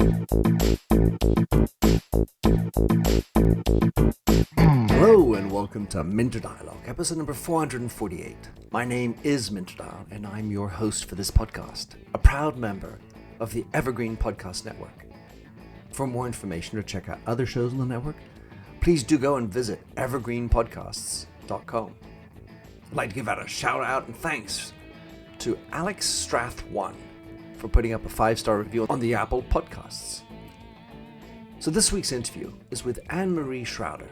Hello and welcome to Minter Dialogue, episode number 448. My name is Minter Dial and I'm your host for this podcast, a proud member of the Evergreen Podcast Network. For more information or check out other shows on the network, please do go and visit evergreenpodcasts.com. I'd like to give out a shout out and thanks to Alex Strath1 for putting up a 5-star review on the Apple Podcasts. So this week's interview is with Annemarie Shrouder.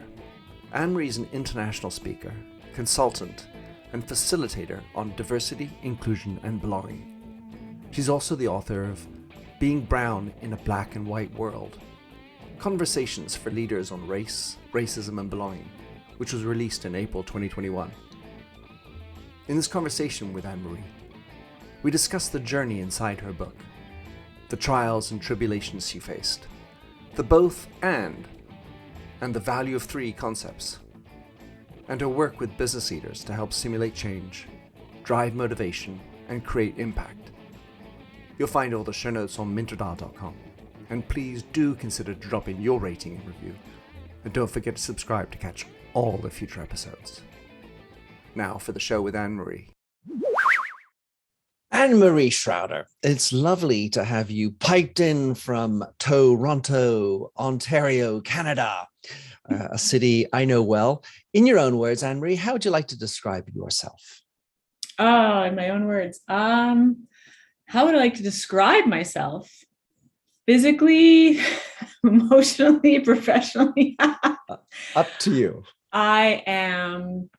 Annemarie is an international speaker, consultant, and facilitator on diversity, inclusion, and belonging. She's also the author of Being Brown in a Black and White World, Conversations for Leaders on Race, Racism, and Belonging, which was released in April 2021. In this conversation with Annemarie, we discuss the journey inside her book, the trials and tribulations she faced, the both and the value of 3 concepts, and her work with business leaders to help simulate change, drive motivation, and create impact. You'll find all the show notes on minterdial.com, and please do consider dropping your rating and review, and don't forget to subscribe to catch all the future episodes. Now for the show with Annemarie. Annemarie Shrouder, it's lovely to have you piped in from Toronto, Ontario, Canada, a city I know well. In your own words, Annemarie, how would you like to describe yourself? Oh, in my own words. How would I like to describe myself? Physically, emotionally, professionally? Up to you. I am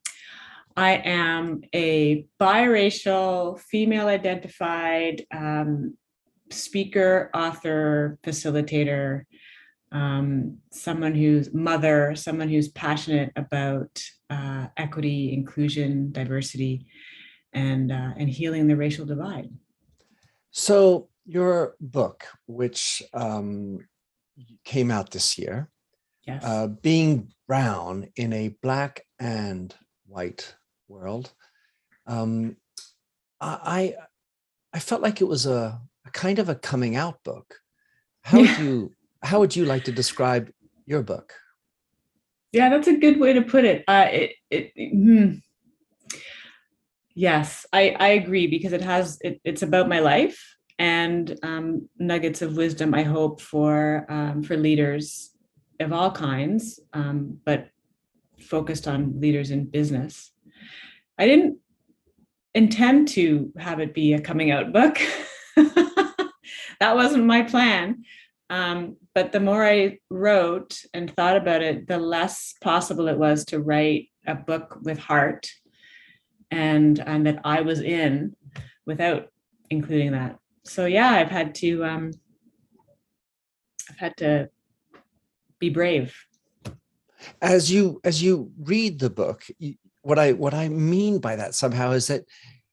a biracial, female-identified speaker, author, facilitator, someone who's passionate about equity, inclusion, diversity, and healing the racial divide. So your book, which came out this year, yes, Being Brown in a Black and White World, I felt like it was a kind of a coming out book. How would you like to describe your book? Yeah, that's a good way to put it. Yes, I agree, because it's about my life and nuggets of wisdom, I hope, for leaders of all kinds, but focused on leaders in business. I didn't intend to have it be a coming out book. That wasn't my plan. But the more I wrote and thought about it, the less possible it was to write a book with heart and that I was in without including that. So yeah, I've had to be brave. As you read the book, what I mean by that somehow is that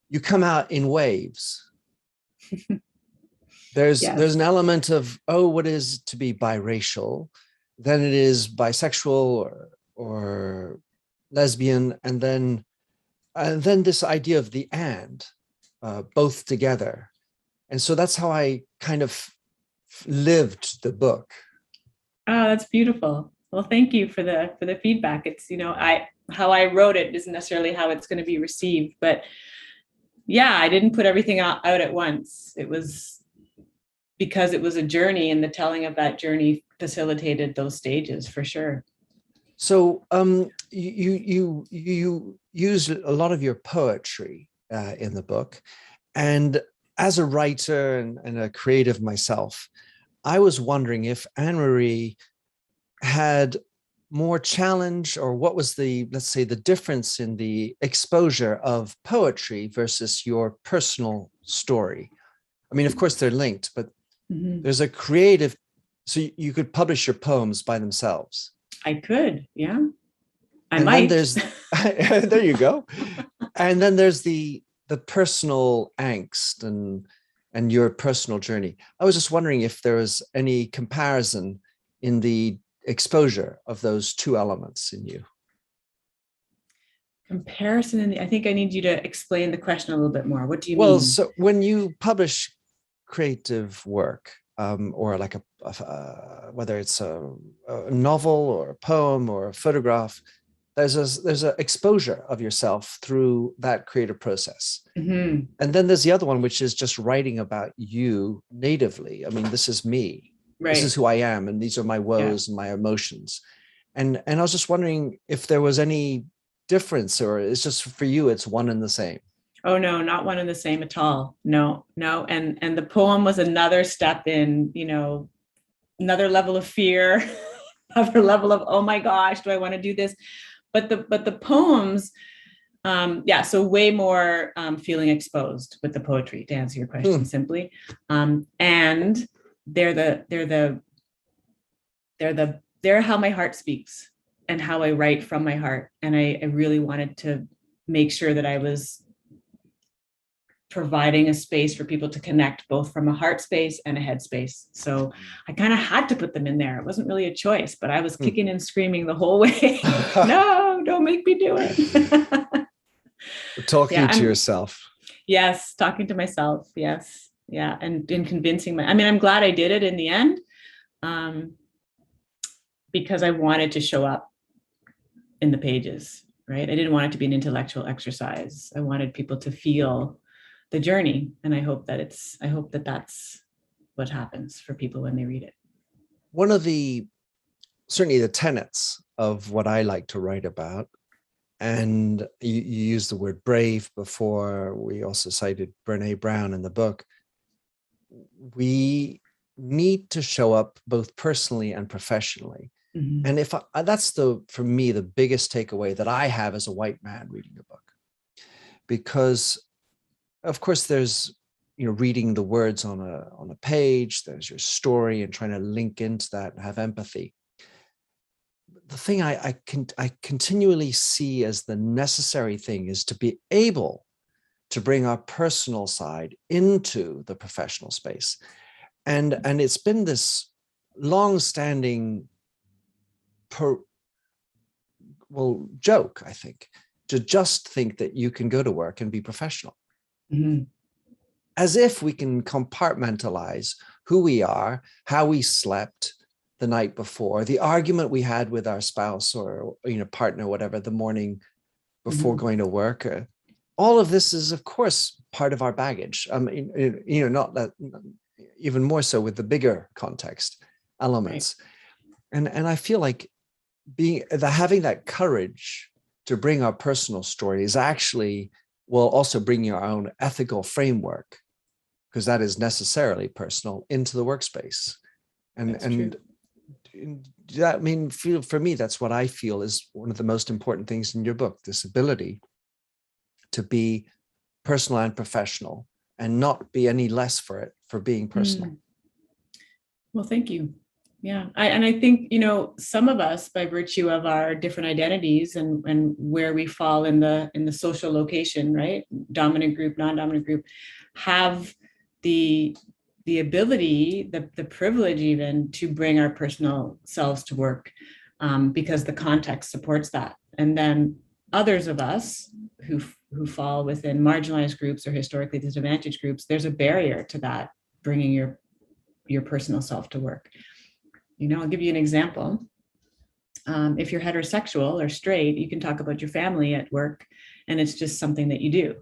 you come out in waves. There's an element of, what is to be biracial, then it is bisexual or lesbian, and then this idea of the both together. And so that's how I kind of lived the book. Oh, that's beautiful. Well, thank you for the feedback. It's, how I wrote it isn't necessarily how it's going to be received, but yeah, I didn't put everything out at once. It was because it was a journey, and the telling of that journey facilitated those stages for sure. So you use a lot of your poetry in the book, and as a writer and a creative myself, I was wondering if Annemarie had more challenge, or what was let's say the difference in the exposure of poetry versus your personal story. I mean, of course they're linked, but there's a creative, so you could publish your poems by themselves. I could, yeah. I and might. Then there's, there you go. And then there's the personal angst and your personal journey. I was just wondering if there was any comparison in the exposure of those 2 elements in you. Comparison, I think I need you to explain the question a little bit more. What do you mean? Well, so when you publish creative work, or like whether it's a novel or a poem or a photograph, there's a exposure of yourself through that creative process. Mm-hmm. And then there's the other one, which is just writing about you natively. I mean, this is me. Right. This is who I am, and these are my woes and my emotions. And I was just wondering if there was any difference, or it's just for you, it's one and the same. Oh no, not one and the same at all. No. And the poem was another step in, another level of fear, another level of, oh my gosh, do I want to do this? But the poems, so way more feeling exposed with the poetry, to answer your question simply. And they're how my heart speaks and how I write from my heart. And I really wanted to make sure that I was providing a space for people to connect both from a heart space and a head space. So I kind of had to put them in there. It wasn't really a choice, but I was kicking and screaming the whole way. No, don't make me do it. Talking to yourself. Yes, talking to myself. Yes. Yeah. And in convincing I'm glad I did it in the end, because I wanted to show up in the pages, right? I didn't want it to be an intellectual exercise. I wanted people to feel the journey. And I hope that that's what happens for people when they read it. One of certainly the tenets of what I like to write about, and you used the word brave before, we also cited Brene Brown in the book. We need to show up both personally and professionally. Mm-hmm. And that's for me, the biggest takeaway that I have as a white man reading the book, because of course there's, reading the words on a page, there's your story and trying to link into that and have empathy. The thing I continually see as the necessary thing is to be able to bring our personal side into the professional space. And it's been this long-standing joke, I think, to just think that you can go to work and be professional. Mm-hmm. As if we can compartmentalize who we are, how we slept the night before, the argument we had with our spouse or partner, whatever, the morning before going to work. All of this is, of course, part of our baggage. Not that, even more so with the bigger context elements. Right. And I feel like having that courage to bring our personal story is actually, also bringing our own ethical framework, because that is necessarily personal, into the workspace. And that, for me, that's what I feel is one of the most important things in your book, this ability to be personal and professional and not be any less for being personal. Well, thank you. Yeah. I think, some of us, by virtue of our different identities and where we fall in the social location, right? Dominant group, non-dominant group, have the ability, the privilege even, to bring our personal selves to work, because the context supports that. And then others of us who fall within marginalized groups or historically disadvantaged groups, there's a barrier to that, bringing your personal self to work. I'll give you an example. If you're heterosexual or straight, you can talk about your family at work, and it's just something that you do,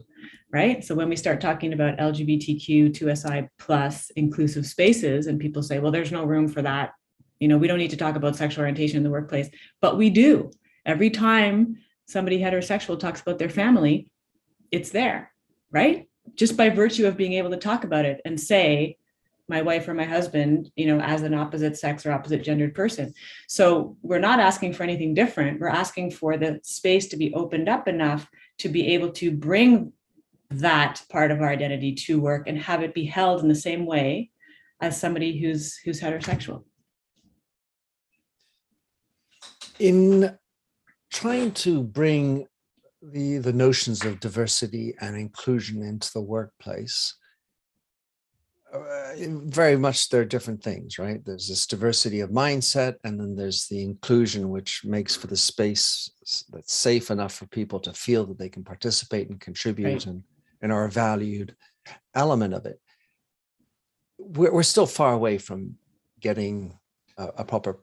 right? So when we start talking about LGBTQ, 2SI plus inclusive spaces, and people say, well, there's no room for that. We don't need to talk about sexual orientation in the workplace, but we do. Every time somebody heterosexual talks about their family, it's there, right? Just by virtue of being able to talk about it and say, my wife or my husband, as an opposite sex or opposite gendered person. So we're not asking for anything different. We're asking for the space to be opened up enough to be able to bring that part of our identity to work and have it be held in the same way as somebody who's heterosexual. In trying to bring the notions of diversity and inclusion into the workplace, very much there are different things, right? There's this diversity of mindset, and then there's the inclusion, which makes for the space that's safe enough for people to feel that they can participate and contribute, right, and are a valued element of it. we're still far away from getting a proper,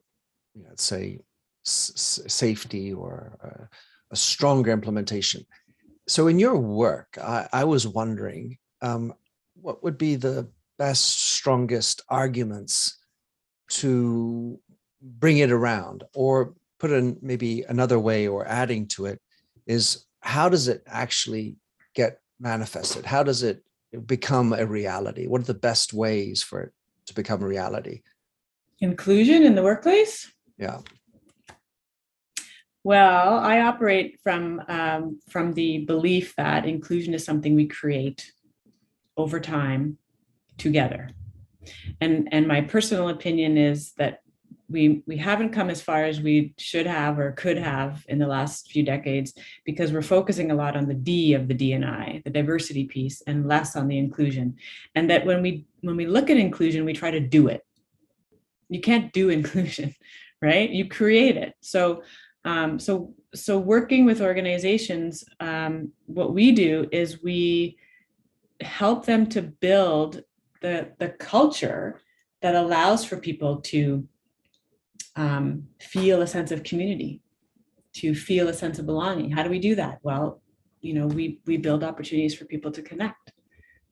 let's say, safety or a stronger implementation. So in your work, I was wondering, what would be the best, strongest arguments to bring it around, or put in maybe another way or adding to it is, how does it actually get manifested? How does it become a reality? What are the best ways for it to become a reality? Inclusion in the workplace? Yeah. Well, I operate from the belief that inclusion is something we create over time together. And my personal opinion is that we haven't come as far as we should have or could have in the last few decades, because we're focusing a lot on the D of the D&I, the diversity piece, and less on the inclusion. And that when we look at inclusion, we try to do it. You can't do inclusion, right? You create it. So working with organizations, what we do is we help them to build the culture that allows for people to feel a sense of community, to feel a sense of belonging. How do we do that? Well, we build opportunities for people to connect.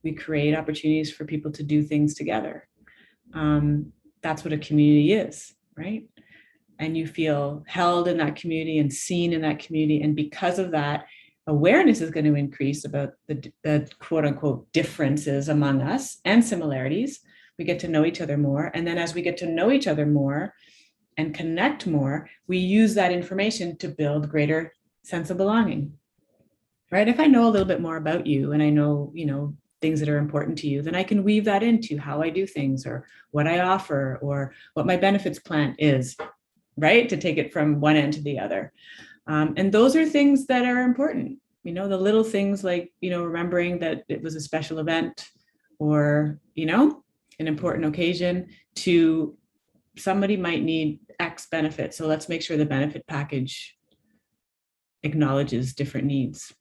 We create opportunities for people to do things together. That's what a community is, right? And you feel held in that community and seen in that community. And because of that, awareness is going to increase about the quote unquote differences among us and similarities. We get to know each other more. And then as we get to know each other more and connect more, we use that information to build greater sense of belonging, right? If I know a little bit more about you and I know, things that are important to you, then I can weave that into how I do things or what I offer or what my benefits plan is, right? To take it from one end to the other. And those are things that are important, the little things like, remembering that it was a special event or, an important occasion, to somebody might need X benefit. So let's make sure the benefit package acknowledges different needs.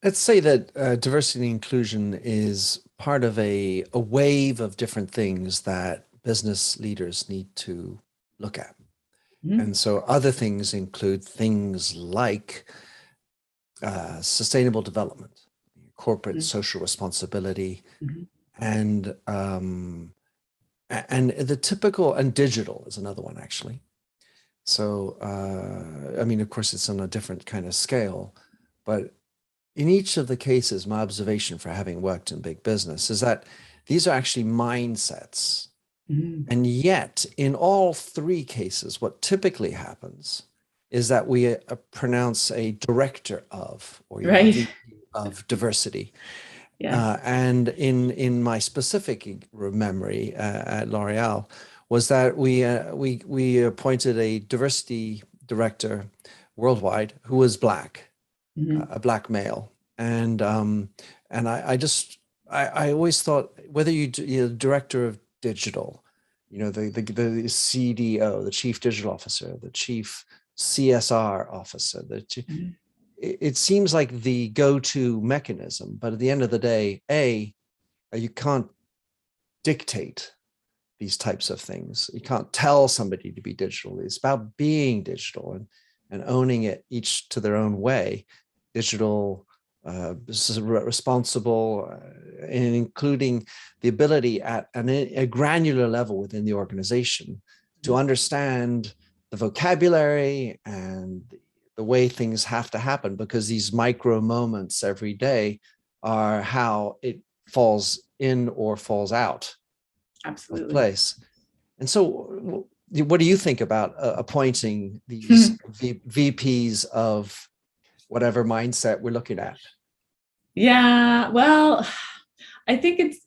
Let's say that diversity and inclusion is part of a wave of different things that business leaders need to look at. Mm-hmm. And so other things include things like sustainable development, corporate social responsibility, and the typical, and digital is another one, actually. So, of course, it's on a different kind of scale, but in each of the cases, my observation for having worked in big business is that these are actually mindsets. And yet, in all three cases, what typically happens is that we pronounce a director of, or VP of diversity. Yes. And in my specific memory at L'Oreal was that we appointed a diversity director worldwide who was Black, a Black male, and I always thought, whether you're the director of digital, the CDO, the chief digital officer, the chief CSR officer, it seems like the go-to mechanism, but at the end of the day, you can't dictate these types of things. You can't tell somebody to be digital. It's about being digital and owning it each to their own way. Digital, responsible, and including the ability at a granular level within the organization to understand the vocabulary and the way things have to happen, because these micro moments every day are how it falls in or falls out. Absolutely. Of place. And so what do you think about appointing these VPs of whatever mindset we're looking at? Yeah, well, I think it's,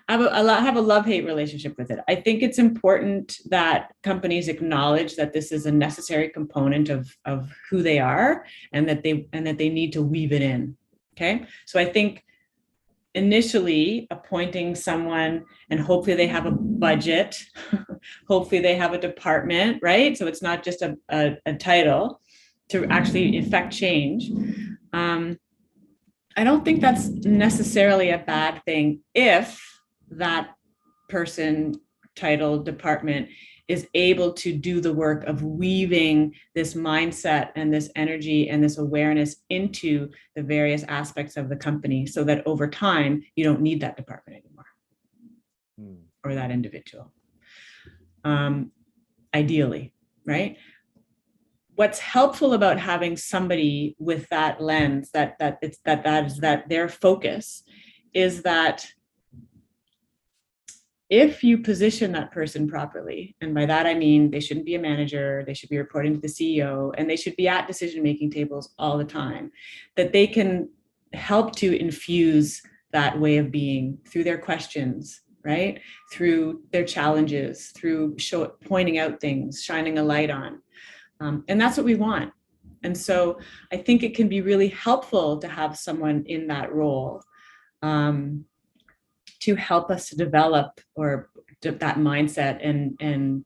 I have a love-hate relationship with it. I think it's important that companies acknowledge that this is a necessary component of who they are, and that they need to weave it in. Okay. So I think initially appointing someone, and hopefully they have a budget, hopefully they have a department, right? So it's not just a title to actually effect change. I don't think that's necessarily a bad thing if that person, title, department is able to do the work of weaving this mindset and this energy and this awareness into the various aspects of the company, so that over time you don't need that department anymore or that individual. Ideally, right? What's helpful about having somebody with that lens, that is their focus, is that if you position that person properly, and by that I mean they shouldn't be a manager, they should be reporting to the CEO, and they should be at decision-making tables all the time, that they can help to infuse that way of being through their questions, right? Through their challenges, through pointing out things, shining a light on. And that's what we want. And so I think it can be really helpful to have someone in that role, to help us to develop or that mindset and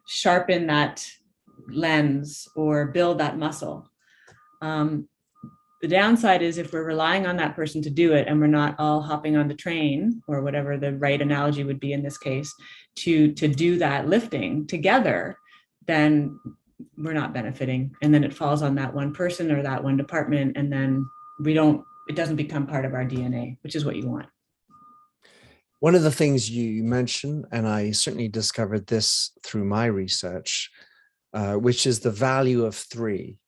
sharpen that lens or build that muscle. The downside is if we're relying on that person to do it and we're not all hopping on the train, or whatever the right analogy would be in this case, to do that lifting together, then we're not benefiting. And then it falls on that one person or that one department, and then it doesn't become part of our DNA, which is what you want. One of the things you mentioned, and I certainly discovered this through my research, which is the value of 3.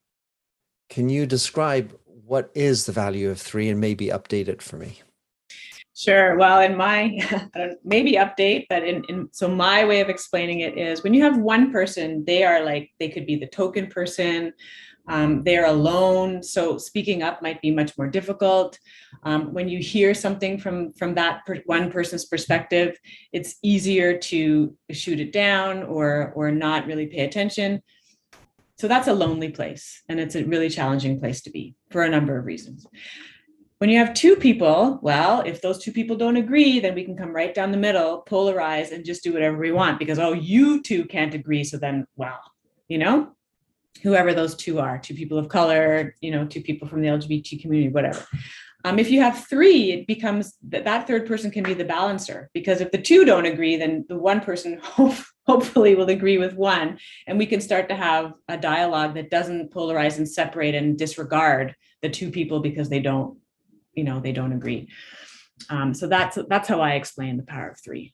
Can you describe what is the value of 3 and maybe update it for me? Sure. Well, in my, maybe update, but so my way of explaining it is, when you have one person, they could be the token person. They're alone, so speaking up might be much more difficult. When you hear something from that one person's perspective, it's easier to shoot it down or not really pay attention. So that's a lonely place, and it's a really challenging place to be for a number of reasons. When you have 2 people, well, if those 2 people don't agree, then we can come right down the middle, polarize, and just do whatever we want because, oh, you 2 can't agree. So then, well, whoever those 2 are, 2 people of color, 2 people from the LGBT community, whatever. If you have 3, it becomes that third person can be the balancer, because if the 2 don't agree, then the one person hopefully will agree with one, and we can start to have a dialogue that doesn't polarize and separate and disregard the 2 people because they don't agree. So that's how I explain the power of 3.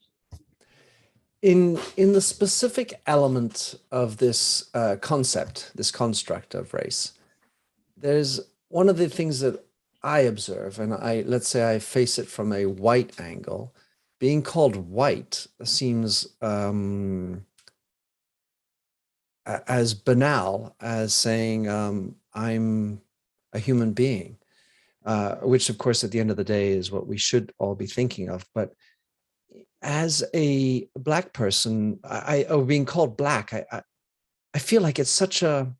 In the specific element of this concept, this construct of race, there's one of the things that I observe, and let's say I face it from a white angle. Being called white seems as banal as saying I'm a human being, which of course at the end of the day is what we should all be thinking of. But as a Black person, or being called Black, I feel like it's such a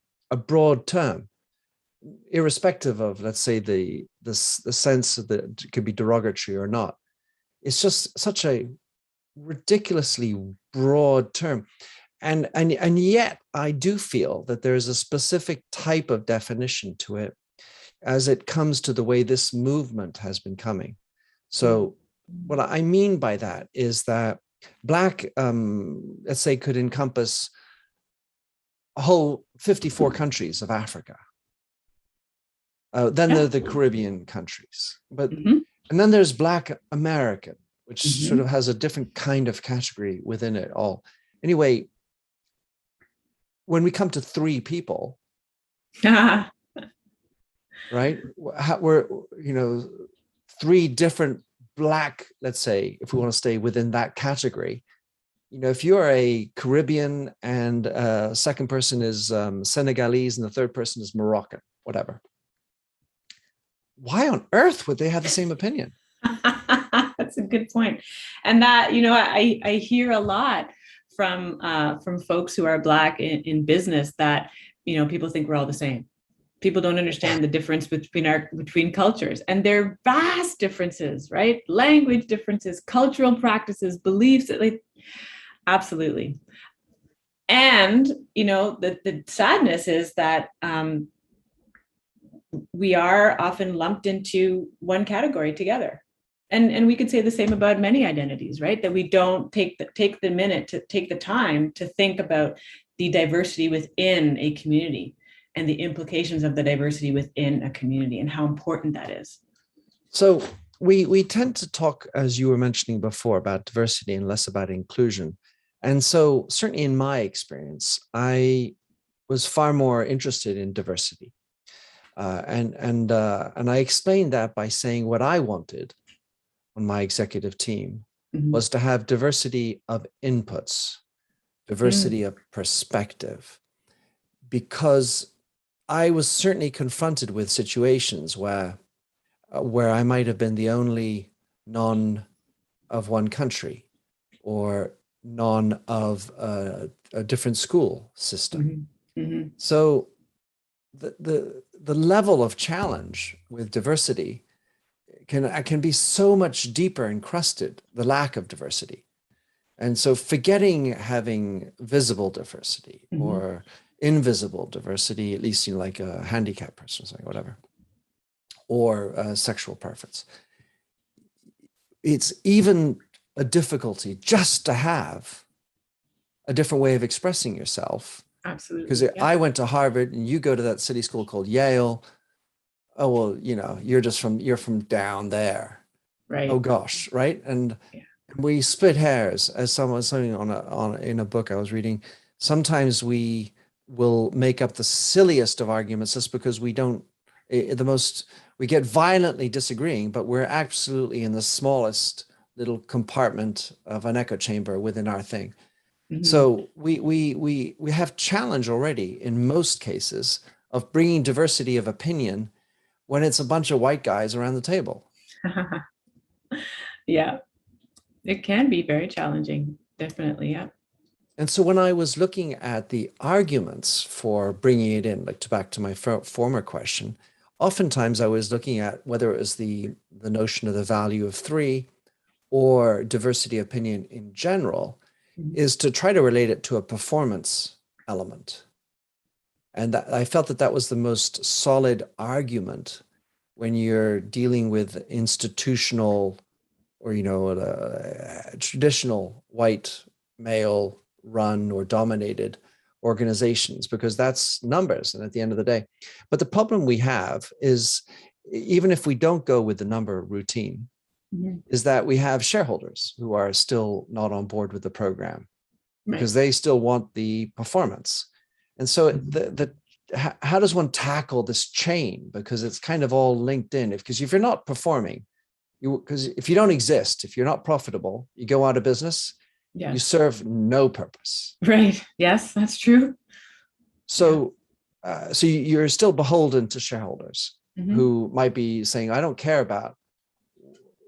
broad term, irrespective of, let's say, the sense that it could be derogatory or not. It's just such a ridiculously broad term. And yet I do feel that there's a specific type of definition to it as it comes to the way this movement has been coming. So what I mean by that is that Black, let's say, could encompass a whole 54 countries of Africa. Then there are the Caribbean countries, and then there's Black American, which sort of has a different kind of category within it all. Anyway, when we come to 3 people, right, we're 3 different Black, let's say, if we want to stay within that category. If you're a Caribbean and second person is Senegalese and the third person is Moroccan, whatever, why on earth would they have the same opinion? That's a good point. And that, I hear a lot from folks who are Black in business that, people think we're all the same. People don't understand the difference between cultures, and there are vast differences, right? Language differences, cultural practices, beliefs, absolutely. And, the sadness is that we are often lumped into one category together. And we could say the same about many identities, right? That we don't take the minute to take the time to think about the diversity within a community and the implications of the diversity within a community and how important that is. So we tend to talk, as you were mentioning before, about diversity and less about inclusion. And so certainly in my experience, I was far more interested in diversity. And I explained that by saying what I wanted on my executive team was to have diversity of inputs, diversity of perspective, because I was certainly confronted with situations where I might have been the only non of one country or non of a different school system. So the level of challenge with diversity can be so much deeper encrusted, the lack of diversity. And so forgetting having visible diversity or invisible diversity, at least, like a handicapped person or something, whatever, or sexual preference. It's even a difficulty just to have a different way of expressing yourself. Absolutely. Because I went to Harvard and you go to that city school called Yale. Oh, well, you're from down there. Right. Oh gosh. Right. And we split hairs, as something in a book I was reading. Sometimes we will make up the silliest of arguments just because we get violently disagreeing, but we're absolutely in the smallest little compartment of an echo chamber within our thing. So we have challenge already in most cases of bringing diversity of opinion when it's a bunch of white guys around the table. Yeah, it can be very challenging. Definitely. Yeah. And so when I was looking at the arguments for bringing it in, like back to my former question, oftentimes I was looking at whether it was the notion of the value of three or diversity of opinion in general, is to try to relate it to a performance element. And I felt that was the most solid argument when you're dealing with institutional or, traditional white male run or dominated organizations, because that's numbers. And at the end of the day, but the problem we have is, even if we don't go with the number routine, is that we have shareholders who are still not on board with the program because they still want the performance. And so how does one tackle this chain? Because it's kind of all linked in. Because if you're not performing, because if you don't exist, if you're not profitable, you go out of business, you serve no purpose. Right. Yes, that's true. So, so you're still beholden to shareholders who might be saying, I don't care about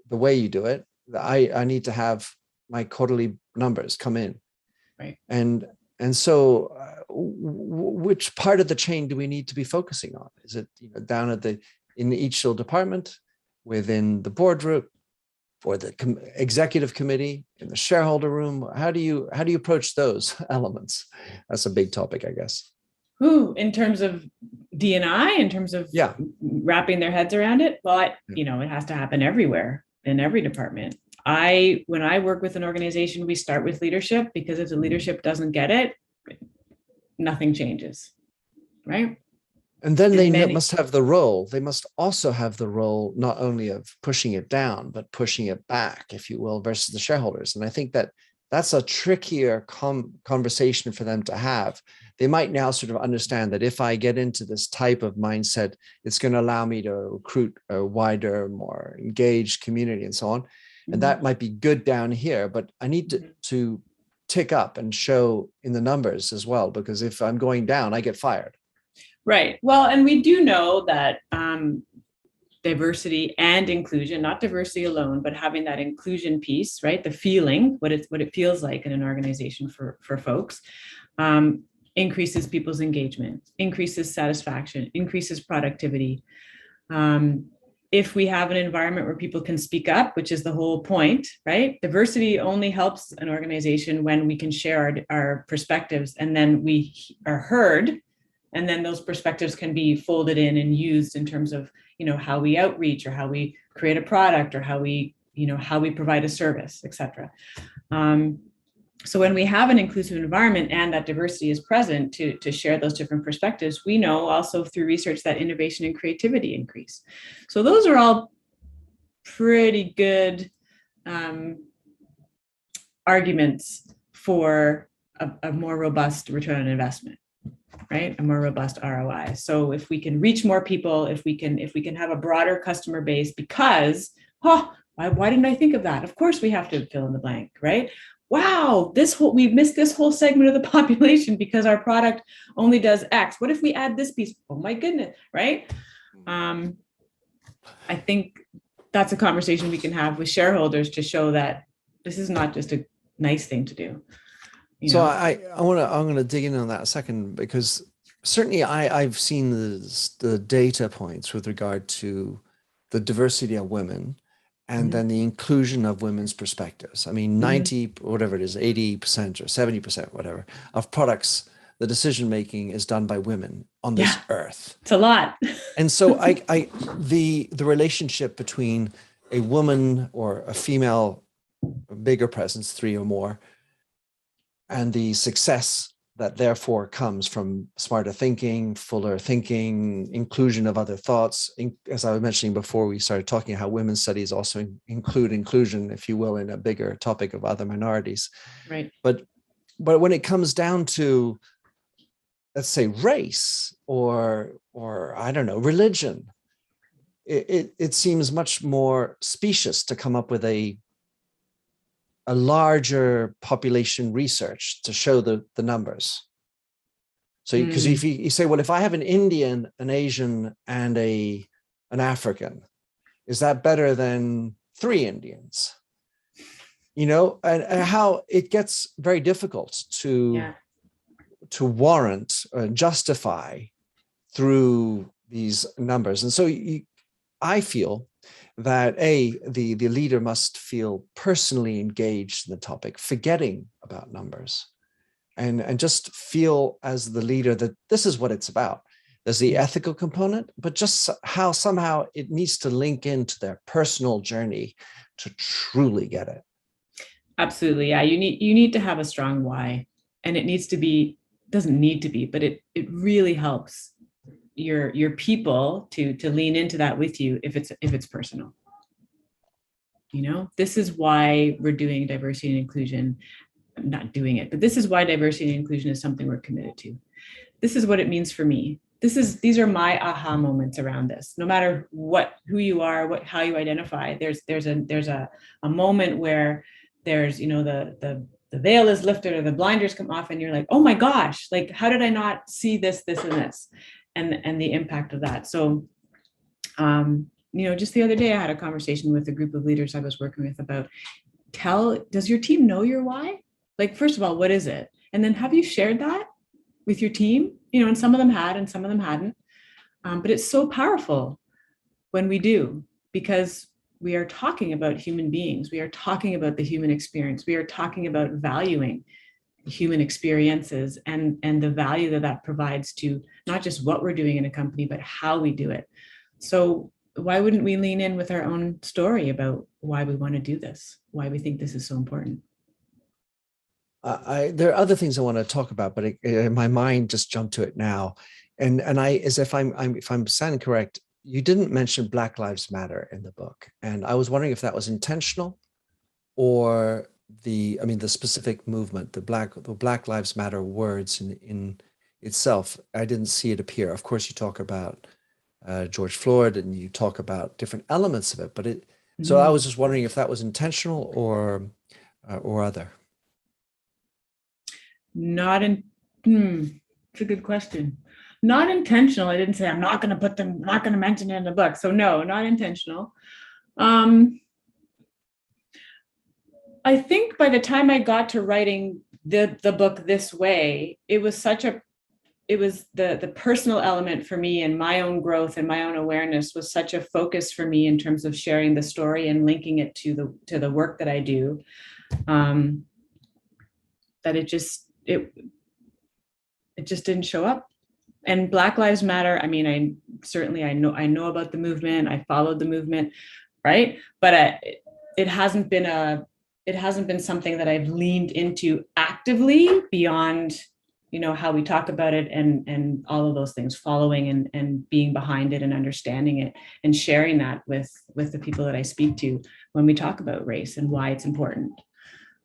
the way you do it. I need to have my quarterly numbers come in. Right. And so which part of the chain do we need to be focusing on? Is it down in each little department, within the boardroom, or the executive committee, in the shareholder room? How do you approach those elements? That's a big topic, I guess. In terms of D&I, in terms of wrapping their heads around it? Well, it has to happen everywhere, in every department. When I work with an organization, we start with leadership, because if the leadership doesn't get it, nothing changes, right? And then they must have the role. They must also have the role not only of pushing it down, but pushing it back, if you will, versus the shareholders. And I think that's a trickier conversation for them to have. They might now sort of understand that if I get into this type of mindset, it's going to allow me to recruit a wider, more engaged community and so on. And that might be good down here, but I need to tick up and show in the numbers as well, because if I'm going down, I get fired. Right. Well, and we do know that diversity and inclusion, not diversity alone, but having that inclusion piece, right? The feeling, what it feels like in an organization for folks, increases people's engagement, increases satisfaction, increases productivity. If we have an environment where people can speak up, which is the whole point, right? Diversity only helps an organization when we can share our perspectives, and then we are heard, and then those perspectives can be folded in and used in terms of, how we outreach, or how we create a product, or how we how we provide a service, etc. So when we have an inclusive environment and that diversity is present to share those different perspectives, we know also through research that innovation and creativity increase. So those are all pretty good arguments for a more robust return on investment, right? A more robust ROI. So if we can reach more people, if we can have a broader customer base, because why didn't I think of that? Of course we have to fill in the blank, right? Wow, we've missed this whole segment of the population because our product only does X. What if we add this piece? Oh my goodness, right? I think that's a conversation we can have with shareholders to show that this is not just a nice thing to do. So I'm gonna dig in on that a second, because certainly I've seen the data points with regard to the diversity of women and then the inclusion of women's perspectives. I mean, 90, whatever it is, 80% or 70%, whatever, of products, the decision-making is done by women on this earth. It's a lot. And so the relationship between a woman or a female, bigger presence, 3 or more, and the success that therefore comes from smarter thinking, fuller thinking, inclusion of other thoughts. As I was mentioning before we started talking, how women's studies also include inclusion, if you will, in a bigger topic of other minorities. Right. But when it comes down to, let's say, race or I don't know, religion, it seems much more specious to come up with a larger population research to show the numbers. So because if you say, well, if I have an Indian, an Asian, and an African, is that better than 3 Indians? And how it gets very difficult to warrant justify through these numbers. And so I feel that the leader must feel personally engaged in the topic, forgetting about numbers, and just feel as the leader that this is what it's about. There's the ethical component, but just how somehow it needs to link into their personal journey to truly get it. Absolutely. Yeah. You need to have a strong why, and it doesn't need to be, but it really helps your people to lean into that with you if it's personal. This is why we're doing diversity and inclusion. I'm not doing it, but this is why diversity and inclusion is something we're committed to. This is what it means for me. These are my aha moments around this. No matter who you are, how you identify, there's a moment where there's the veil is lifted or the blinders come off, and you're like, oh my gosh, like how did I not see this, and this, and the impact of that. So, just the other day I had a conversation with a group of leaders I was working with about, does your team know your why? Like, first of all, what is it? And then have you shared that with your team? And some of them had, and some of them hadn't. But it's so powerful when we do, because we are talking about human beings. We are talking about the human experience. We are talking about valuing human experiences and the value that provides to not just what we're doing in a company, but how we do it. So why wouldn't we lean in with our own story about why we want to do this, why we think this is so important? There are other things I want to talk about, but my mind just jumped to it now. And if I'm sounding correct, you didn't mention Black Lives Matter in the book. And I was wondering if that was intentional, or the specific movement, the Black Lives Matter words in itself. I didn't see it appear. Of course, you talk about George Floyd and you talk about different elements of it, but so I was just wondering if that was intentional or other. It's a good question. Not intentional. I didn't say I'm not going to mention it in the book. So no, not intentional. I think by the time I got to writing the book this way, it was the personal element for me, and my own growth and my own awareness was such a focus for me in terms of sharing the story and linking it to the work that I do, that it just didn't show up. And Black Lives Matter, I know about the movement. I followed the movement, right? But it hasn't been something that I've leaned into actively beyond, how we talk about it and all of those things, following and being behind it and understanding it and sharing that with the people that I speak to when we talk about race and why it's important.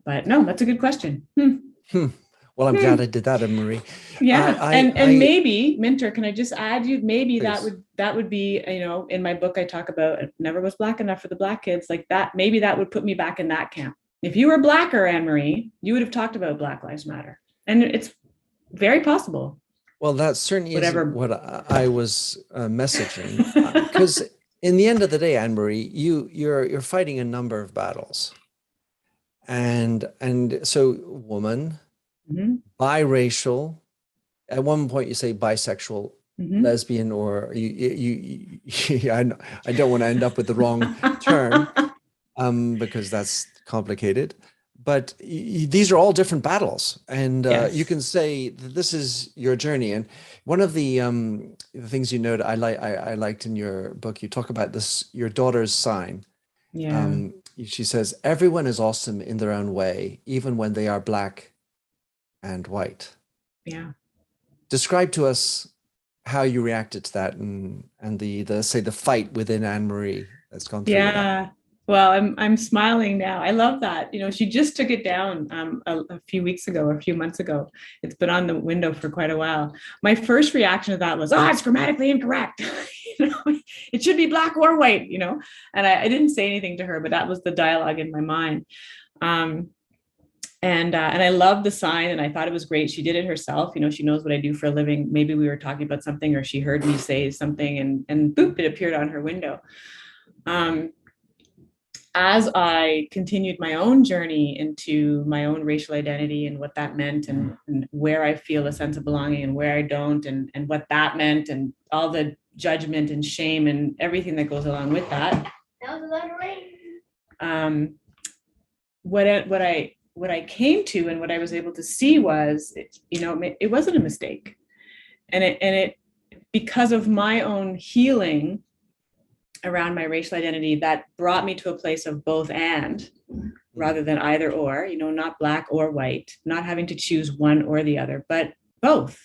But no, that's a good question. Well, I'm glad I did that, Annemarie. Yeah. And I maybe, Minter, can I just add you, maybe please. that would be, in my book, I talk about it never was black enough for the black kids, like that. Maybe that would put me back in that camp. If you were blacker, Annemarie, you would have talked about Black Lives Matter. And it's very possible. Well, that certainly Whatever. isn't what I was messaging. Because in the end of the day, Annemarie, you're fighting a number of battles, and so woman, biracial. At one point, you say bisexual, lesbian, or I don't want to end up with the wrong term, because that's complicated. But these are all different battles, and Yes. you can say that this is your journey. And one of the things you note I liked in your book, you talk about this, your daughter's sign. Yeah. She says, everyone is awesome in their own way, even when they are black and white. Yeah. Describe to us how you reacted to that, and the say the fight within Annemarie that's gone through with that. Yeah. Well, I'm smiling now. I love that. She just took it down a few weeks ago, or a few months ago. It's been on the window for quite a while. My first reaction to that was, "Oh, it's grammatically incorrect. It should be black or white." And I didn't say anything to her, but that was the dialogue in my mind. And I love the sign, and I thought it was great. She did it herself. She knows what I do for a living. Maybe we were talking about something, or she heard me say something, and boop, it appeared on her window. As I continued my own journey into my own racial identity and what that meant, and where I feel a sense of belonging and where I don't, and what that meant, and all the judgment and shame and everything that goes along with that. That was a lot of rain. What I came to and what I was able to see was, it wasn't a mistake. And it because of my own healing around my racial identity, that brought me to a place of both and, rather than either or, not black or white, not having to choose one or the other, but both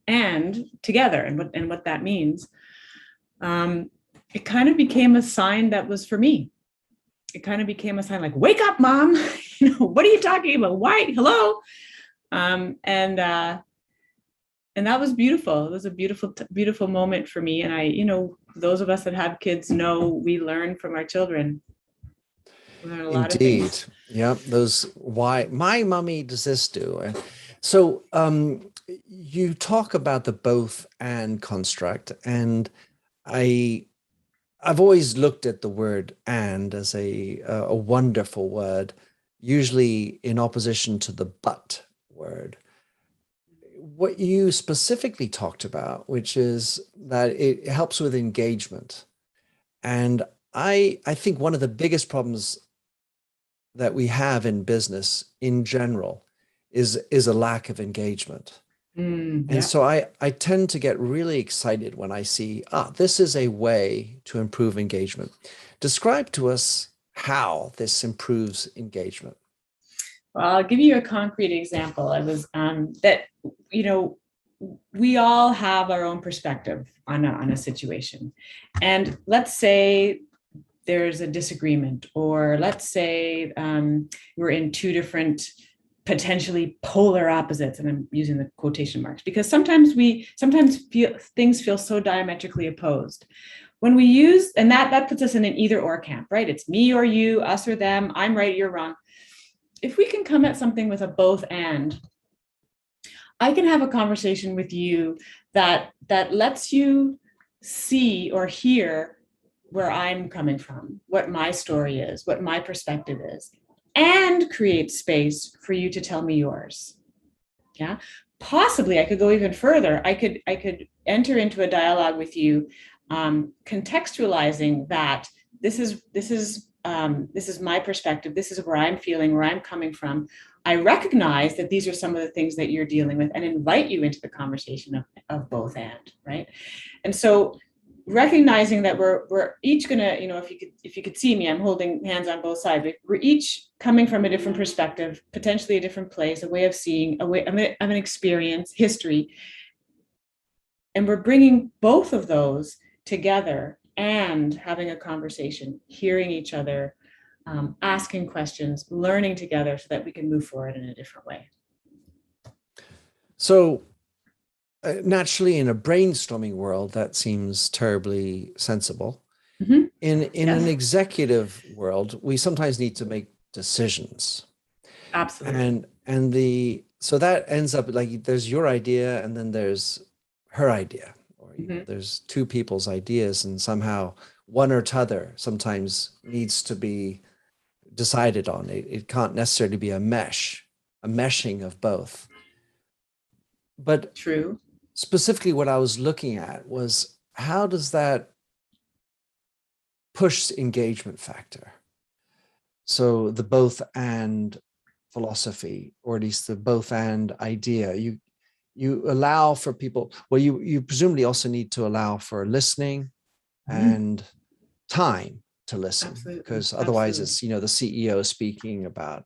and together, and what that means. It kind of became a sign that was for me. It kind of became a sign like, wake up, mom. What are you talking about? White, hello. And that was beautiful. It was a beautiful moment for me. And those of us that have kids know we learn from our children. We learn a lot of things. Yeah. Why my mommy does this do. So you talk about the both and construct, and I've always looked at the word "and" as a wonderful word, usually in opposition to the "but" word. What you specifically talked about, which is that it helps with engagement. And I think one of the biggest problems that we have in business in general is a lack of engagement. And so I tend to get really excited when I see, this is a way to improve engagement. Describe to us how this improves engagement. Well, I'll give you a concrete example. I was that, we all have our own perspective on a situation. And let's say there's a disagreement, or let's say we're in two different potentially polar opposites, and I'm using the quotation marks because sometimes things feel so diametrically opposed. When we use, and that puts us in an either or camp, right? It's me or you, us or them, I'm right, you're wrong. If we can come at something with a both and, I can have a conversation with you that lets you see or hear where I'm coming from, what my story is, what my perspective is, and create space for you to tell me yours. Yeah. Possibly I could go even further. I could enter into a dialogue with you, contextualizing that this is my perspective. This is where I'm feeling, where I'm coming from. I recognize that these are some of the things that you're dealing with, and invite you into the conversation of both and, right? And so recognizing that we're each gonna, if you could see me, I'm holding hands on both sides. We're each coming from a different perspective, potentially a different place, a way of seeing, a way of an experience, history, and we're bringing both of those together and having a conversation, hearing each other, asking questions, learning together, so that we can move forward in a different way. So naturally, in a brainstorming world, that seems terribly sensible. Mm-hmm. In an executive world, we sometimes need to make decisions. Absolutely. So that ends up like there's your idea and then there's her idea, or there's two people's ideas, and somehow one or t'other sometimes needs to be decided on. It can't necessarily be a meshing of both. But true. Specifically, what I was looking at was, how does that push engagement factor? So the both and philosophy, or at least the both and idea, you allow for people, well, you presumably also need to allow for listening and time to listen. Absolutely. Because otherwise it's, the CEO speaking about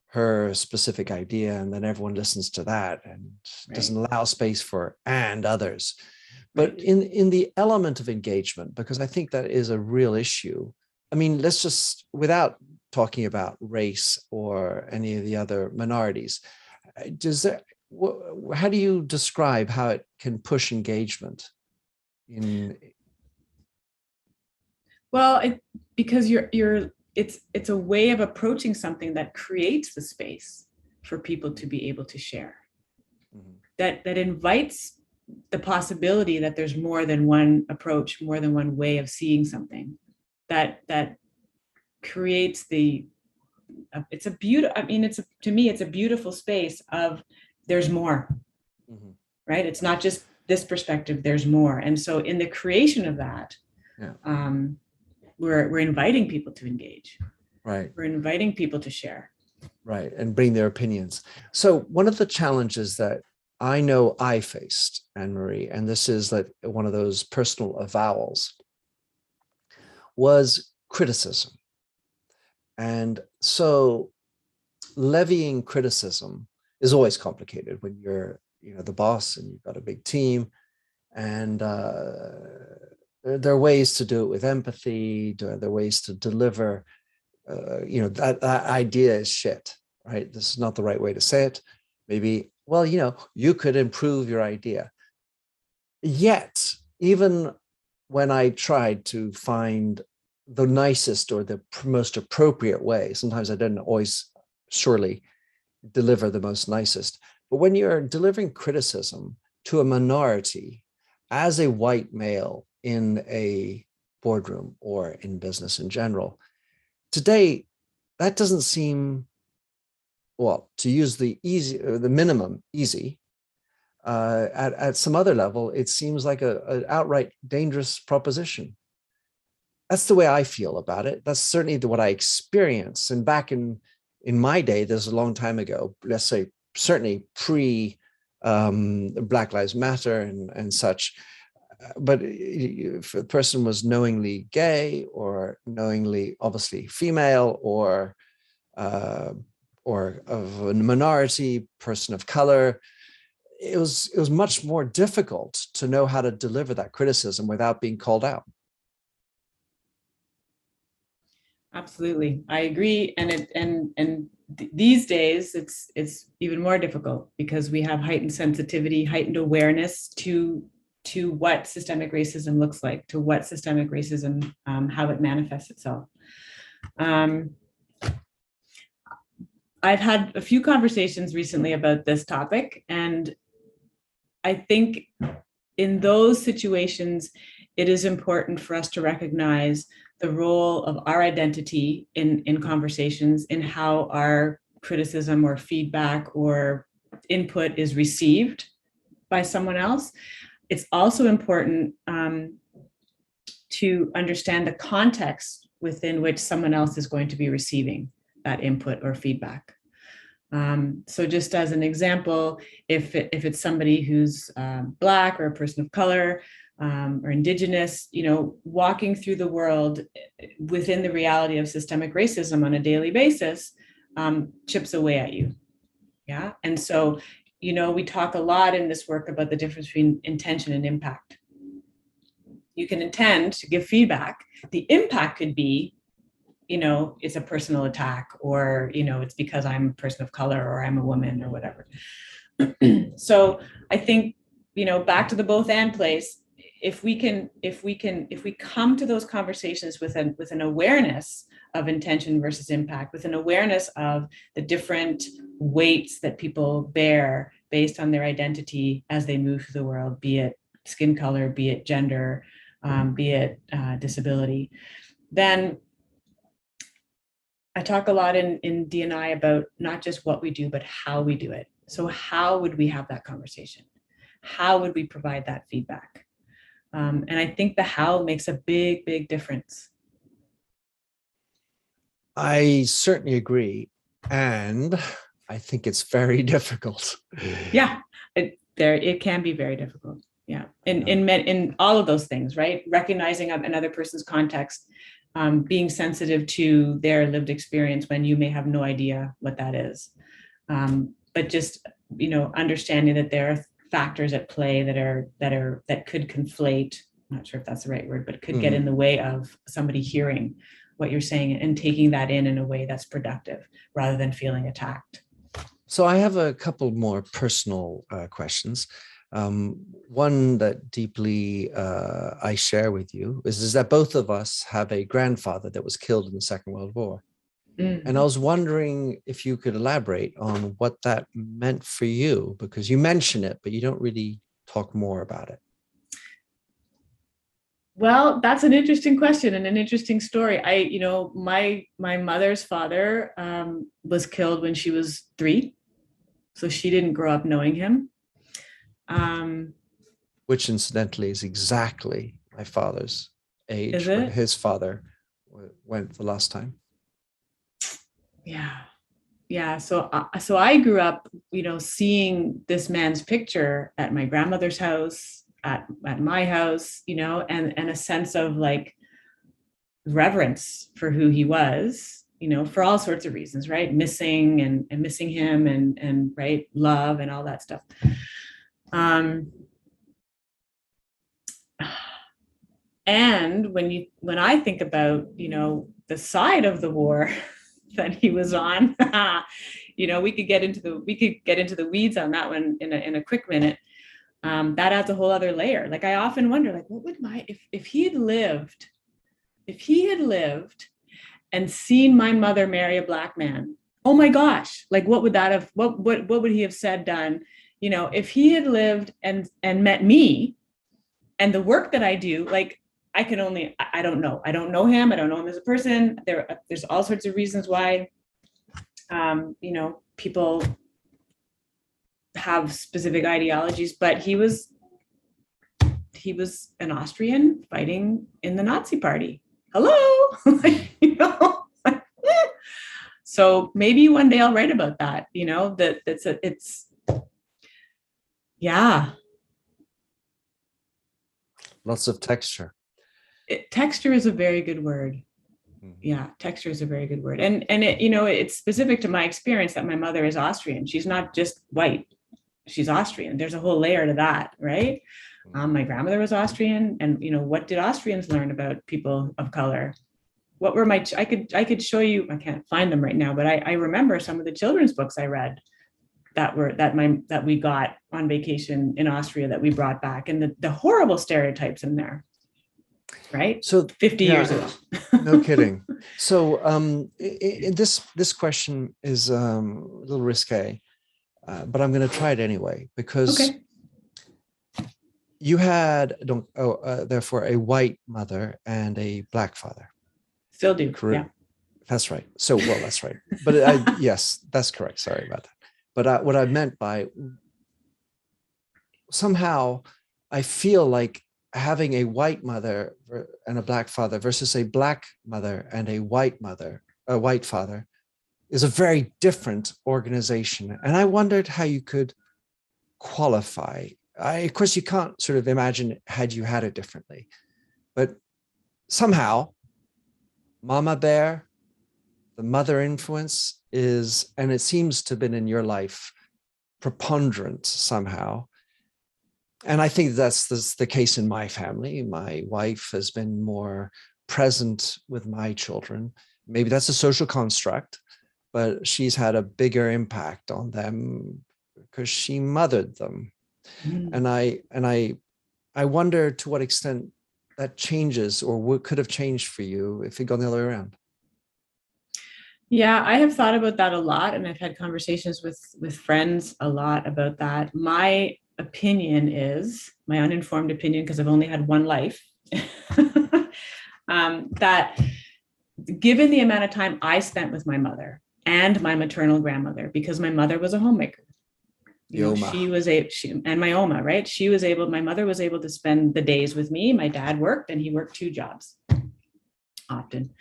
her specific idea, and then everyone listens to that and doesn't allow space for and others. But in the element of engagement, because I think that is a real issue. I mean, let's just, without talking about race or any of the other minorities, how do you describe how it can push engagement in? Well, because it's a way of approaching something that creates the space for people to be able to share. That invites the possibility that there's more than one approach, more than one way of seeing something. That creates to me it's a beautiful space of there's more. Right? It's not just this perspective, there's more. And so in the creation of that, we're inviting people to engage. Right. We're inviting people to share. Right. And bring their opinions. So one of the challenges that I know I faced, Annemarie, and this is like one of those personal avowals, was criticism. And so levying criticism is always complicated when you're, the boss and you've got a big team, and there are ways to do it with empathy. There are ways to deliver, that idea is shit, right? This is not the right way to say it. Maybe, well, you could improve your idea. Yet, even when I tried to find the nicest or the most appropriate way, sometimes I didn't always surely deliver the most nicest. But when you're delivering criticism to a minority as a white male in a boardroom or in business in general, today, that doesn't seem, well, to use the minimum easy, at some other level, it seems like an outright dangerous proposition. That's the way I feel about it. That's certainly what I experienced. And back in my day, there's a long time ago, let's say certainly pre Black Lives Matter and such. But if a person was knowingly gay or knowingly, obviously, female or of a minority, person of color, it was much more difficult to know how to deliver that criticism without being called out. Absolutely, I agree, and these days it's even more difficult because we have heightened sensitivity, heightened awareness to what systemic racism looks like, to what systemic racism, how it manifests itself. I've had a few conversations recently about this topic, and I think in those situations, it is important for us to recognize the role of our identity in conversations, in how our criticism or feedback or input is received by someone else. It's also important to understand the context within which someone else is going to be receiving that input or feedback. So just as an example, if it's somebody who's Black or a person of color, or Indigenous, walking through the world within the reality of systemic racism on a daily basis, chips away at you. Yeah. And so, we talk a lot in this work about the difference between intention and impact. You can intend to give feedback. The impact could be, it's a personal attack, or, it's because I'm a person of color, or I'm a woman, or whatever. So I think, back to the both and place, if we come to those conversations with an awareness of intention versus impact, with an awareness of the different weights that people bear based on their identity as they move through the world, be it skin color, be it gender, be it disability, then I talk a lot in D&I about not just what we do, but how we do it. So how would we have that conversation? How would we provide that feedback? And I think the how makes a big, big difference. I certainly agree. And I think it's very difficult. Yeah, it can be very difficult. Yeah, in all of those things, right? Recognizing another person's context, being sensitive to their lived experience when you may have no idea what that is. But just, understanding that there are factors at play that could conflate, I'm not sure if that's the right word, but could get in the way of somebody hearing what you're saying and taking that in a way that's productive rather than feeling attacked. So I have a couple more personal questions. One that deeply I share with you is that both of us have a grandfather that was killed in the Second World War. Mm-hmm. And I was wondering if you could elaborate on what that meant for you, because you mention it, but you don't really talk more about it. Well, that's an interesting question and an interesting story. My mother's father was killed when she was 3. So she didn't grow up knowing him. Which incidentally is exactly my father's age, where his father went the last time. Yeah. So I grew up, seeing this man's picture at my grandmother's house, at my house, and a sense of like reverence for who he was, for all sorts of reasons, right? Missing and missing him and right, love and all that stuff. And when I think about, the side of the war that he was on, we could get into the weeds on that one in a quick minute. That adds a whole other layer. Like, I often wonder, like, what would if he had lived and seen my mother marry a Black man, oh my gosh, like, what would that have, what would he have said, done? If he had lived and met me and the work that I do, like, I don't know him. I don't know him as a person. There's all sorts of reasons why, people have specific ideologies, but he was an Austrian fighting in the Nazi party. Hello. So maybe one day I'll write about that, yeah. Lots of texture. Texture is a very good word. Yeah, texture is a very good word. And it, it's specific to my experience that my mother is Austrian. She's not just white. She's Austrian. There's a whole layer to that, right? My grandmother was Austrian, and what did Austrians learn about people of color? What were I could show you. I can't find them right now, but I remember some of the children's books I read that we got on vacation in Austria that we brought back, and the horrible stereotypes in there. Right. So 50 years ago. No kidding. So this question is a little risque, but I'm going to try it anyway, because you had therefore a white mother and a Black father. Still do. Yeah. That's right. So, well, that's right. But yes, that's correct. Sorry about that. But what I meant by, somehow I feel like having a white mother and a Black father versus a Black mother and a white father is a very different organization. And I wondered how you could qualify. Of course, you can't sort of imagine had you had it differently, but somehow Mama Bear, the mother influence is, and it seems to have been in your life, preponderant somehow. And I think that's the case in my family. My wife has been more present with my children. Maybe that's a social construct, but she's had a bigger impact on them because she mothered them. And I wonder to what extent that changes, or what could have changed for you if it gone the other way around. Yeah, I have thought about that a lot, and I've had conversations with friends a lot about that. My opinion is, my uninformed opinion, because I've only had one life, that given the amount of time I spent with my mother and my maternal grandmother, because my mother was a homemaker. She was and my Oma, right? My mother was able to spend the days with me. My dad worked, and he worked 2 jobs often.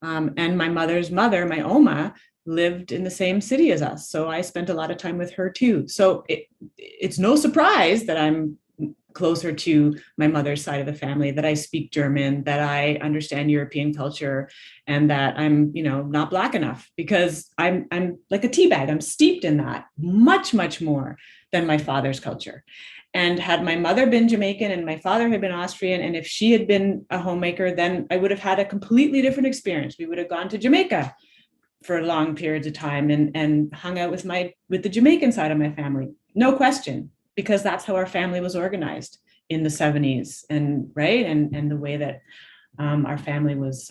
And my mother's mother, my Oma, lived in the same city as us. So I spent a lot of time with her too. So it's no surprise that I'm closer to my mother's side of the family, that I speak German, that I understand European culture, and that I'm, not Black enough, because I'm like a tea bag. I'm steeped in that much, much more than my father's culture. And had my mother been Jamaican and my father had been Austrian, and if she had been a homemaker, then I would have had a completely different experience. We would have gone to Jamaica for long periods of time and hung out with the Jamaican side of my family. No question, because that's how our family was organized in the 70s, and right. And the way that our family was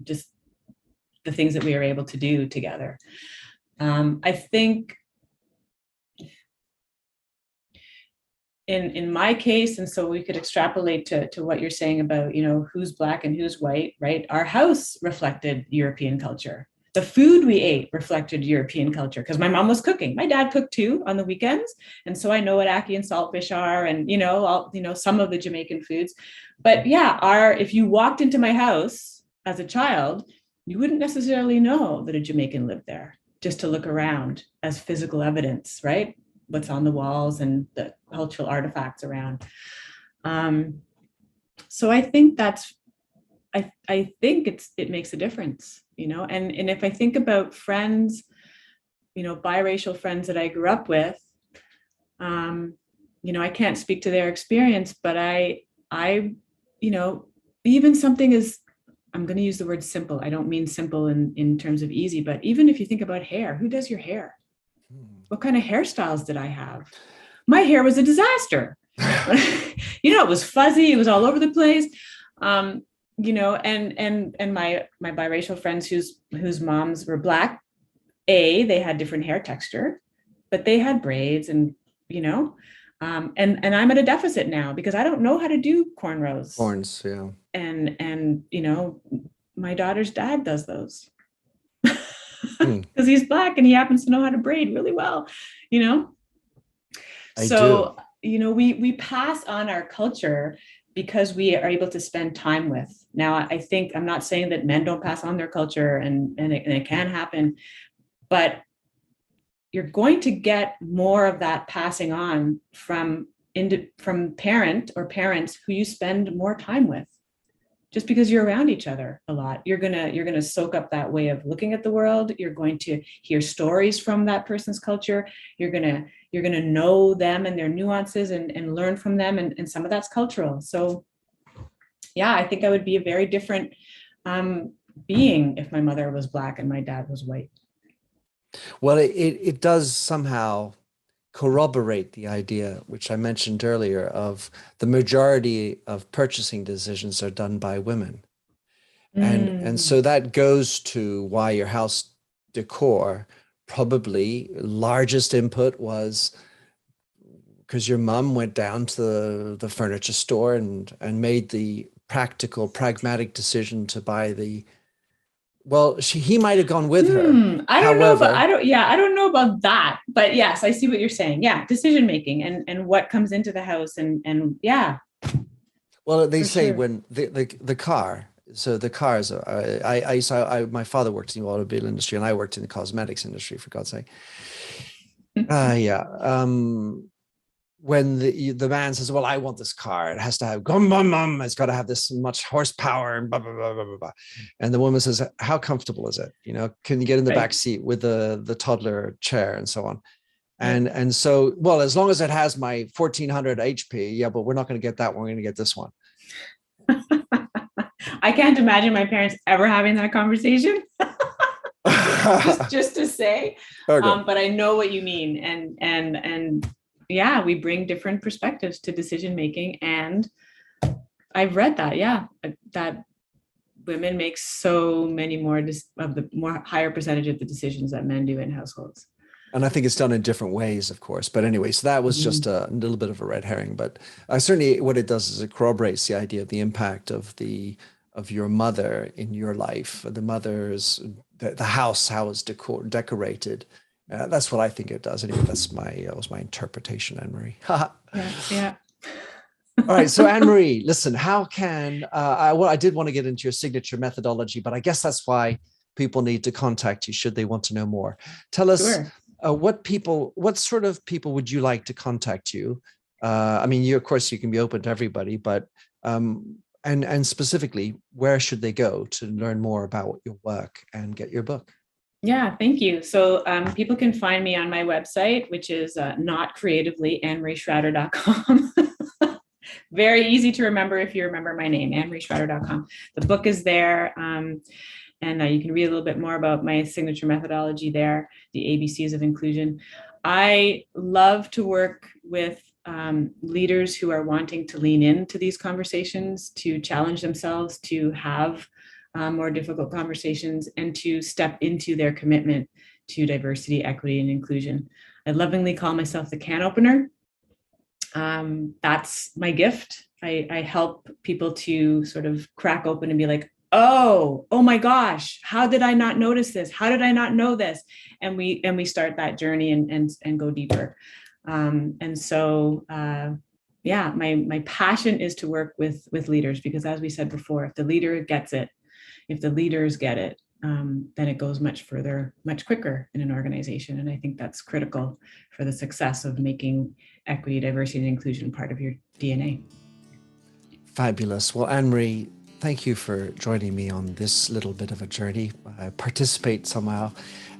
just the things that we were able to do together. I think in my case, and so we could extrapolate to what you're saying about, who's Black and who's white, right? Our house reflected European culture. The food we ate reflected European culture, because my mom was cooking. My dad cooked too on the weekends. And so I know what ackee and saltfish are, and, some of the Jamaican foods. But yeah, if you walked into my house as a child, you wouldn't necessarily know that a Jamaican lived there, just to look around as physical evidence, right? What's on the walls and the cultural artifacts around. So I think I think it makes a difference, and if I think about friends, biracial friends that I grew up with, I can't speak to their experience, but I, even something as, I'm going to use the word simple. I don't mean simple in terms of easy, but even if you think about hair, who does your hair? What kind of hairstyles did I have? My hair was a disaster. It was fuzzy. It was all over the place. And my biracial friends whose moms were Black, they had different hair texture, but they had braids and I'm at a deficit now because I don't know how to do cornrows. Horns, yeah. And my daughter's dad does those. Because he's Black and he happens to know how to braid really well, So we pass on our culture because we are able to spend time with. Now, I think, I'm not saying that men don't pass on their culture, and it can happen, but you're going to get more of that passing on from parents who you spend more time with. Just because you're around each other a lot, you're gonna soak up that way of looking at the world. You're going to hear stories from that person's culture. You're gonna know them and their nuances and learn from them, and some of that's cultural. So, yeah, I think I would be a very different being if my mother was Black and my dad was white. Well, it does somehow corroborate the idea, which I mentioned earlier, of the majority of purchasing decisions are done by women. And so that goes to why your house decor, probably largest input was because your mom went down to the furniture store and made the practical, pragmatic decision to buy he might have gone with her. I don't know about that, but yes, I see what you're saying. Yeah, decision making and what comes into the house, and yeah. Well, they say when the car So the cars, my father worked in the automobile industry and I worked in the cosmetics industry, for God's sake. Yeah. When the man says, well, I want this car, it has to have it's got to have this much horsepower and blah, blah, blah, blah, blah, blah. And the woman says, how comfortable is it? You know, can you get in the back seat with the toddler chair and so on? And so, well, as long as it has my 1400 HP, yeah, but we're not going to get that one. We're going to get this one. I can't imagine my parents ever having that conversation. just to say, but I know what you mean. And yeah, we bring different perspectives to decision making. And I've read that, that women make so many more of the more higher percentage of the decisions that men do in households. And I think it's done in different ways, of course. But anyway, so that was just a little bit of a red herring. But certainly what it does is it corroborates the idea of the impact of your mother in your life, the house, how it's decorated. That's what I think it does. Anyway, that was my interpretation, Annemarie. Yeah. All right. So Annemarie, listen, how can, I did want to get into your signature methodology, but I guess that's why people need to contact you should they want to know more. Tell us, what sort of people would you like to contact you? I mean, of course, you can be open to everybody, but, and specifically, where should they go to learn more about your work and get your book? Yeah, thank you. So people can find me on my website, which is not creatively, AnnemaRieShrouder.com. Very easy to remember if you remember my name, AnnemaRieShrouder.com. The book is there, and you can read a little bit more about my signature methodology there, the ABCs of inclusion. I love to work with leaders who are wanting to lean into these conversations, to challenge themselves, to have more difficult conversations, and to step into their commitment to diversity, equity, and inclusion. I lovingly call myself the can opener. That's my gift. I help people to sort of crack open and be like, oh my gosh, how did I not notice this? How did I not know this? And we start that journey and go deeper. And so, my passion is to work with leaders, because as we said before, if the leader gets it, if the leaders get it, then it goes much further, much quicker in an organization. And I think that's critical for the success of making equity, diversity, and inclusion part of your DNA. Fabulous. Well, Annemarie, thank you for joining me on this little bit of a journey. Participate somehow.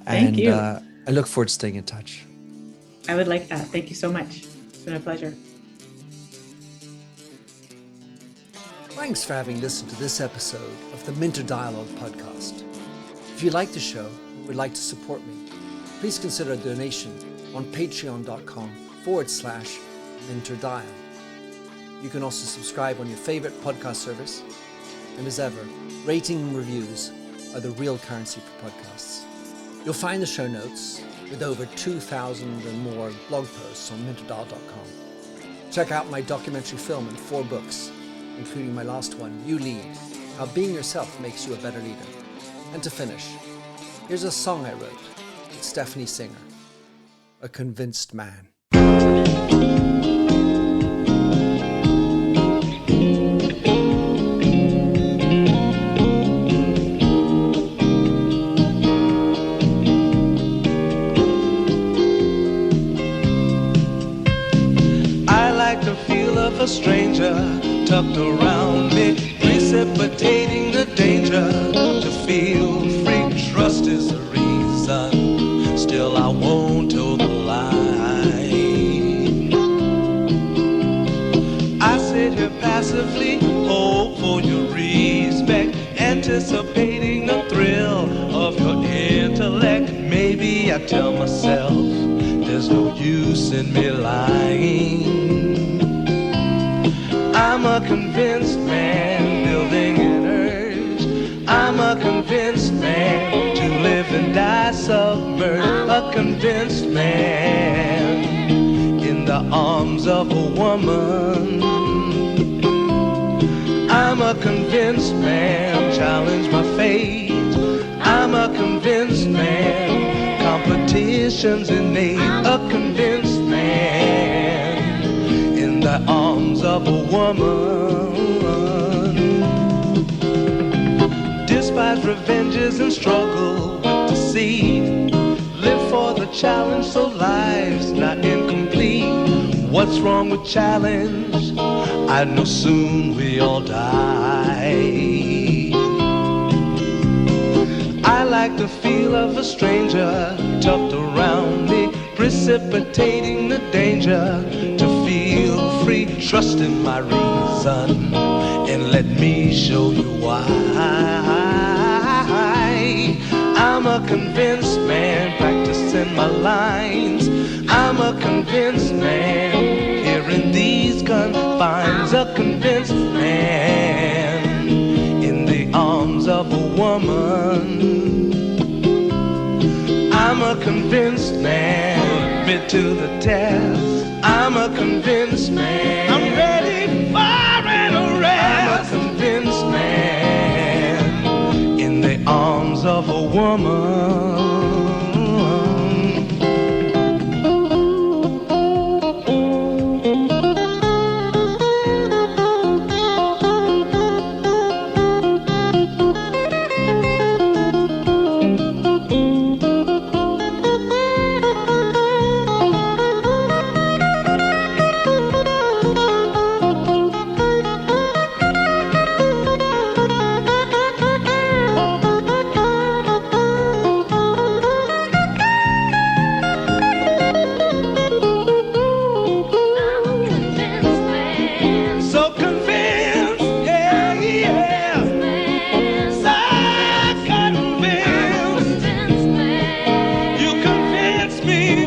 Thank you. I look forward to staying in touch. I would like that. Thank you so much. It's been a pleasure. Thanks for having listened to this episode of the Minter Dialogue podcast. If you like the show and would like to support me, please consider a donation on patreon.com/MinterDial. You can also subscribe on your favorite podcast service. And as ever, rating and reviews are the real currency for podcasts. You'll find the show notes with over 2,000 and more blog posts on minterdial.com. Check out my documentary film and 4 books, including my last one, You Lead, How Being Yourself Makes You a Better Leader. And to finish, here's a song I wrote with Stephanie Singer, A Convinced Man. A stranger tucked around me, precipitating the danger to feel free. Trust is the reason, still I won't toe the line. I sit here passively, hope for your respect, anticipating the thrill of your intellect. Maybe I tell myself there's no use in me lying. I'm a convinced man, building an urge. I'm a convinced man, to live and die submerged. A convinced man, in the arms of a woman. I'm a convinced man, challenge my fate. I'm a convinced man, competition's innate. A convinced man, in the arms of a woman. revenges and struggle with deceit. Live for the challenge so life's not incomplete. What's wrong with challenge? I know soon we all die. I like the feel of a stranger tucked around me, precipitating the danger. To feel free, trust in my reason, and let me show you why. I'm a convinced man, practicing my lines. I'm a convinced man, here in these confines. A convinced man, in the arms of a woman. I'm a convinced man, bit to the test. I'm a convinced man, I'm ready for an arrest. I'm a convinced man, in the arms of a woman. Me